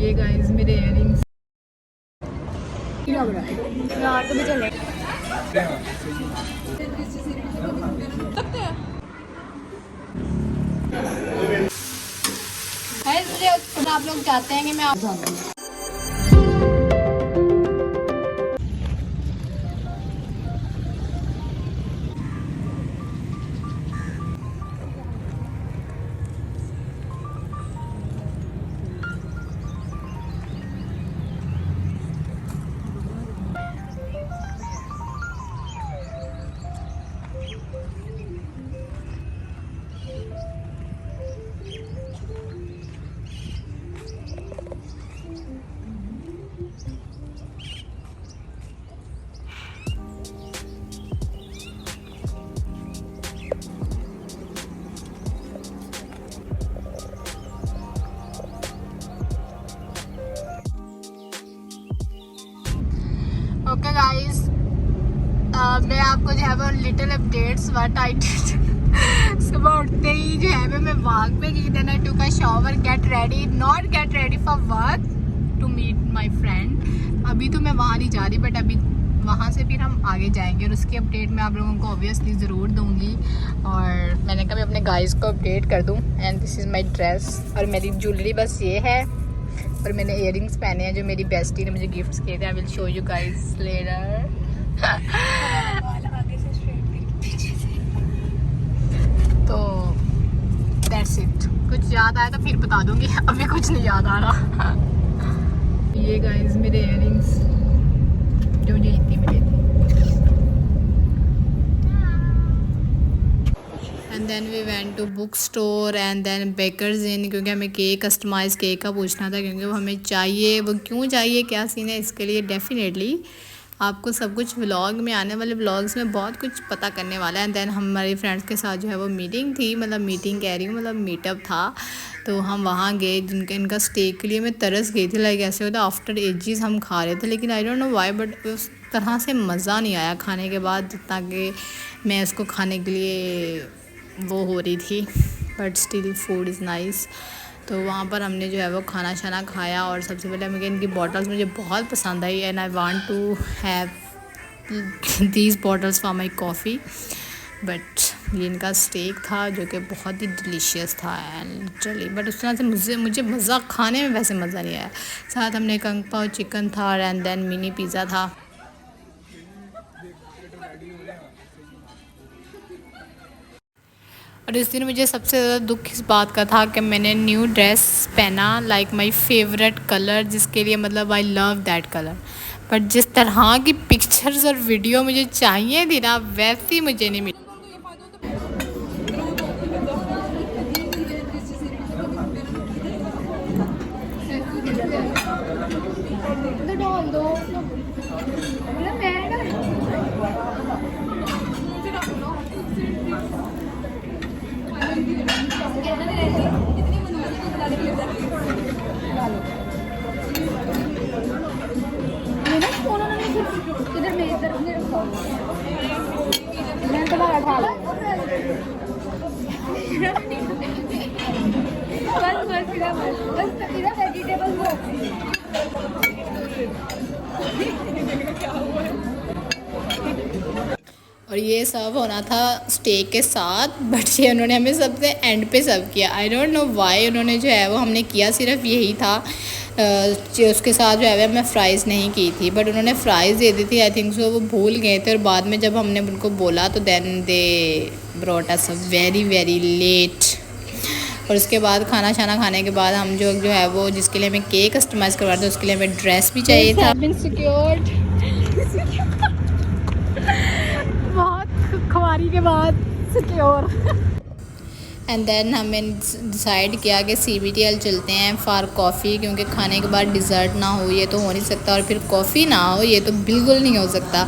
ये गाइस मेरे इयररिंग्स रात में चले है, इसलिए आप लोग चाहते हैं कि मैं आप ओके गाइस, मैं आपको जो है वो little updates what I did. सुबह उठते ही जो है मैं वॉक पे गई, then I took a shower, get ready, not get ready for work, to meet my friend. अभी तो मैं वहाँ नहीं जा रही, बट अभी वहाँ से फिर हम आगे जाएंगे और उसकी अपडेट मैं आप लोगों को ऑब्वियसली ज़रूर दूँगी। और मैंने कभी अपने गाइस को अपडेट कर दूँ। And this is my dress और मेरी ज्वेलरी बस ये है, और मैंने इयररिंग्स पहने हैं जो मेरी बेस्टी ने मुझे गिफ्ट्स किए थे। I will show you guys later. तो दैट्स इट। कुछ याद आया तो फिर बता दूंगी, अभी कुछ नहीं याद आ रहा। ये गाइस मेरे इयररिंग्स जो मुझे इतनी मिली थी। And then we went to book store and then Bakers Inn, क्योंकि हमें केक, कस्टमाइज केक का पूछना था, क्योंकि वो हमें चाहिए। वो क्यों चाहिए, क्या सीन है, इसके लिए डेफिनेटली आपको सब कुछ व्लॉग में, आने वाले व्लॉग्स में बहुत कुछ पता करने वाला है। एंड देन हमारे फ्रेंड्स के साथ जो है वो मीटिंग थी, मतलब मीटिंग कह रही हूँ, मतलब मीटअप था। तो हम वहाँ गए, जिनका इनका स्टेक के लिए मैं तरस गई थी। लाइक ऐसे होता आफ्टर एजेस हम खा रहे थे, लेकिन आई डोंट नो वाई, बट उस तरह से मज़ा नहीं आया खाने के बाद जितना कि मैं इसको खाने के लिए वो हो रही थी। But still food is nice. तो वहाँ पर हमने जो है वो खाना शाना खाया। और सबसे पहले मुझे इनकी बॉटल्स मुझे बहुत पसंद आई, and I want to have these bottles for my coffee. But ये इनका स्टेक था जो कि बहुत ही डिलीशियस था एंड चली, बट उस तरह से मुझे मज़ा, खाने में वैसे मज़ा नहीं आया। साथ हमने कंग पाव चिकन था एंड देन मिनी पिज़्ज़ा था। और इस दिन मुझे सबसे ज़्यादा दुख इस बात का था कि मैंने न्यू ड्रेस पहना, लाइक माय फेवरेट कलर, जिसके लिए मतलब I love that colour, but जिस तरह की पिक्चर्स और वीडियो मुझे चाहिए थी ना, वैसी मुझे नहीं मिली। और ये सर्व होना था स्टेक के साथ, बट ये उन्होंने हमें सबसे एंड पे सर्व किया। आई डोंट नो वाई उन्होंने जो है वो, हमने किया सिर्फ यही था, उसके साथ जो है मैं फ़्राइज़ नहीं की थी, बट उन्होंने फ़्राइज़ दे दी थी। आई थिंक सो वो भूल गए थे, और बाद में जब हमने उनको बोला तो then they brought us very very late. और उसके बाद खाना शाना खाने के बाद हम जो है वो, जिसके लिए हमें केक कस्टमाइज़ करवा थे, उसके लिए हमें ड्रेस भी चाहिए था। बहुत खुमारी के बाद सिक्योर। एंड देन हमने डिसाइड किया कि CBTL चलते हैं फॉर कॉफ़ी, क्योंकि खाने के बाद डिज़र्ट ना हो ये तो हो नहीं सकता, और फिर कॉफ़ी ना हो ये तो बिल्कुल नहीं हो सकता।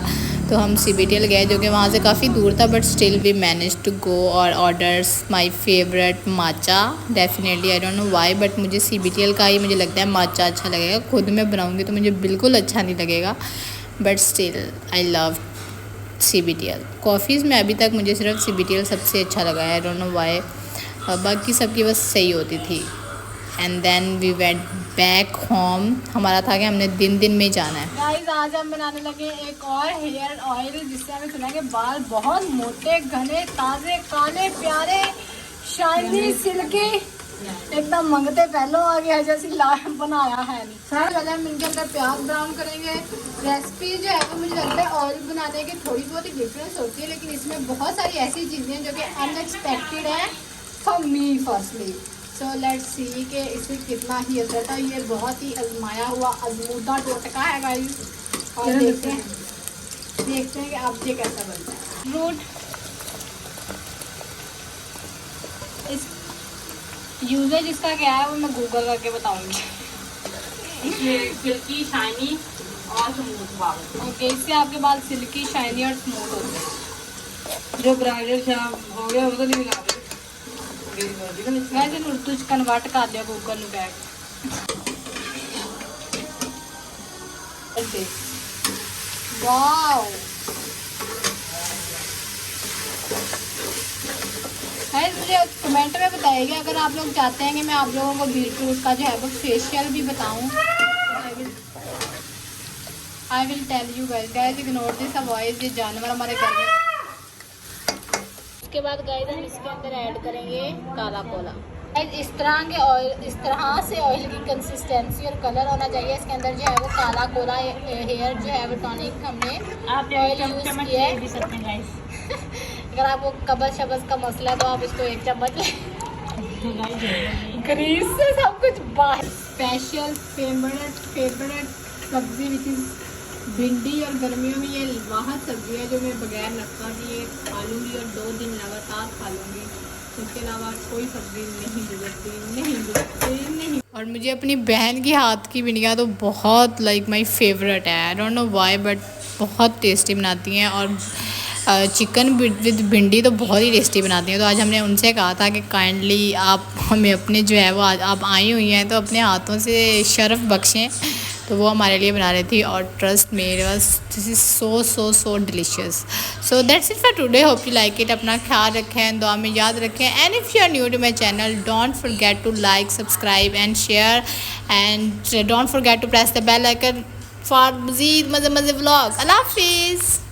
तो हम CBTL गए, जो कि वहाँ से काफ़ी दूर था, but still we manage to go और orders my favourite matcha. Definitely I don't know why, but मुझे CBTL का ही मुझे लगता है माचा अच्छा लगेगा। खुद मैं बनाऊँगी तो मुझे बिल्कुल अच्छा नहीं लगेगा, but still I love CBTL। Coffees में अभी तक मुझे सिर्फ CBTL सबसे अच्छा लगा है, आई डोंट नो वाई, बाकी सबकी बस सही होती थी। And then we went back home. हमारा था कि हमने दिन में जाना है। गाइस आज हम बनाने लगे एक और हेयर ऑयल जिससे हमें सुनाएंगे बाल बहुत मोटे, घने, ताजे, काले, प्यारे, शाइनी, सिल्की, एकदम मंगते पहलों आ गया जैसी बनाया है। पहले हम इनके अंदर प्याज ब्राउन करेंगे। रेसिपी जो है वो मुझे लगता है ऑयल बनाने की थोड़ी बहुत ही डिफरेंस होती है, लेकिन इसमें बहुत सारी ऐसी चीज़ें हैं जो कि अनएक्सपेक्टेड है for me firstly. So let's see कि इसे कितना ही असर था। ये बहुत ही आजमाया हुआ अजमूदा टोटका है गाइस, और देखते हैं कि अब ये कैसा बनता है। फ्रूट इस यूजेज इसका क्या है वो मैं गूगल करके बताऊंगी। सिल्की शाइनी और स्मूथ बाल। ओके, इससे आपके बाल सिल्की, शाइनी और स्मूथ होते हैं। जो ब्राइडल शाम हो गया वो तो नहीं लगा रहे। वैसे उर्दू कन्वर्ट कर दिया गूगल ਨੂੰ बैग। वाओ, मुझे कमेंट में बताइएगा अगर आप लोग चाहते हैं कि मैं आप लोगों को बीटरूट का जो है वो फेशियल भी बताऊं। I will tell you guys ignore this, avoid ये जानवर हमारे घर में। उसके बाद गाइस हम इसके अंदर ऐड करेंगे काला कोला। इस तरह के ऑयल, इस तरह से ऑयल की कंसिस्टेंसी और कलर होना चाहिए। इसके अंदर जो है वो काला कोला हेयर जो है वो टॉनिक हमने ऑयल यूज़ किया है। भी सकते हैं गाइस। अगर आपको कब्ज शब्ज का मसला है तो आप इसको 1 चम्मच ग्रीस से सब कुछ बाहर। स्पेशल फेवरेट सब्जी विच इज़ भिंडी, और गर्मियों में ये वाहद सब्जी है जो मैं बगैर नक्का दिए खा लूँगी और 2 दिन लगातार खा लूँगी। उसके अलावा कोई सब्जी नहीं। और मुझे अपनी बहन की हाथ की भिंडियाँ तो बहुत लाइक माई फेवरेट है। आई डोंट नो वाई, बट बहुत टेस्टी बनाती हैं। और चिकन विद भिंडी तो बहुत ही टेस्टी बनाती हैं। तो आज हमने उनसे कहा था कि काइंडली आप हमें अपने जो है वो आप आई हुई हैं तो अपने हाथों से शर्फ बख्शें। तो वो हमारे लिए बना रही थी, और ट्रस्ट मेरे बस this is so delicious. So that's it for today, hope you like it. अपना ख्याल रखें, दुआ में याद रखें। And if you are new to my channel, don't forget to like, subscribe and share, and don't forget to press the bell icon for मज़ीद मज़े vlogs. अल्लाह हाफिज़।